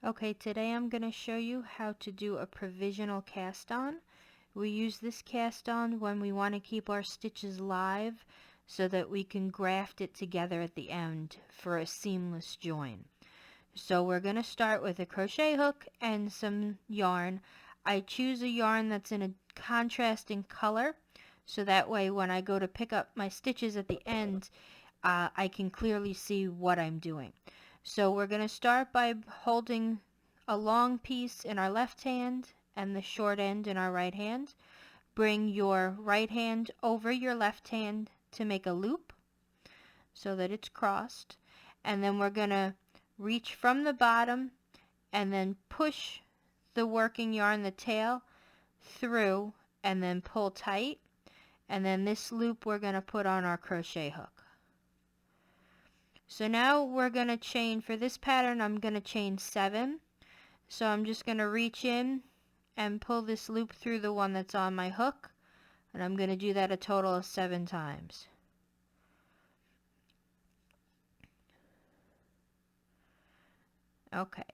Okay, today I'm going to show you how to do a provisional cast on. We use this cast on when we want to keep our stitches live so that we can graft it together at the end for a seamless join. So we're going to start with a crochet hook and some yarn. I choose a yarn that's in a contrasting color so that way when I go to pick up my stitches at the end, I can clearly see what I'm doing. So we're going to start by holding a long piece in our left hand and the short end in our right hand. Bring your right hand over your left hand to make a loop so that it's crossed. And then we're going to reach from the bottom and then push the working yarn, the tail, through and then pull tight. And then this loop we're going to put on our crochet hook. So now we're going to chain, for this pattern I'm going to chain 7. So I'm just going to reach in and pull this loop through the one that's on my hook. And I'm going to do that a total of 7 times. Okay.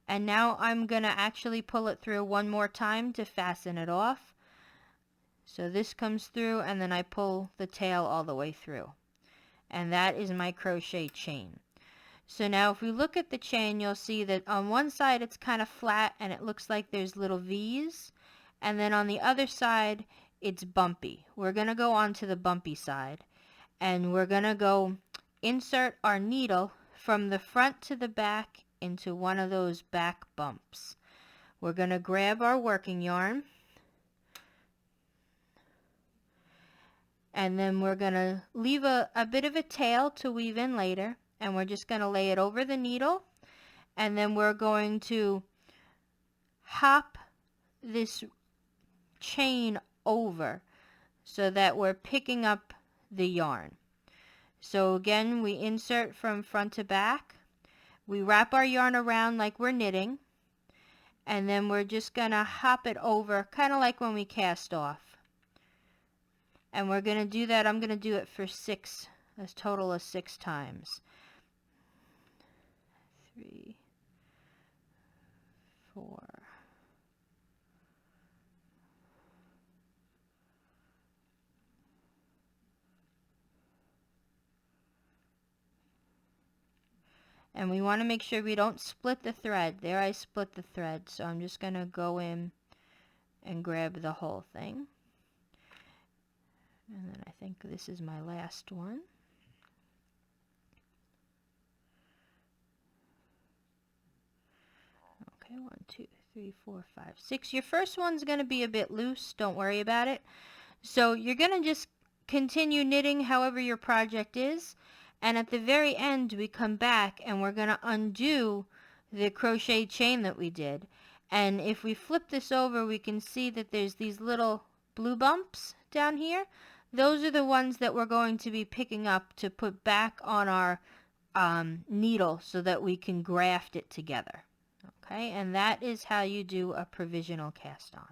And now I'm going to actually pull it through one more time to fasten it off. So this comes through and then I pull the tail all the way through. And that is my crochet chain. So now if we look at the chain, you'll see that on one side it's kind of flat and it looks like there's little V's, and then on the other side it's bumpy. We're going to go on to the bumpy side and we're going to go insert our needle from the front to the back into one of those back bumps. We're going to grab our working yarn and then we're going to leave a bit of a tail to weave in later, and we're just going to lay it over the needle, and then we're going to hop this chain over so that we're picking up the yarn. So again, we insert from front to back, we wrap our yarn around like we're knitting, and then we're just going to hop it over kind of like when we cast off. And we're going to do that, I'm going to do it for 6, a total of 6 times. 3, 4, 'and we want to make sure we don't split the thread. There I split the thread, so I'm just going to go in and grab the whole thing. And then I think this is my last one. Okay, 1, 2, 3, 4, 5, 6. Your first one's going to be a bit loose. Don't worry about it. So you're going to just continue knitting however your project is. And at the very end, we come back and we're going to undo the crochet chain that we did. And if we flip this over, we can see that there's these little blue bumps down here. Those are the ones that we're going to be picking up to put back on our needle so that we can graft it together. Okay, and that is how you do a provisional cast on.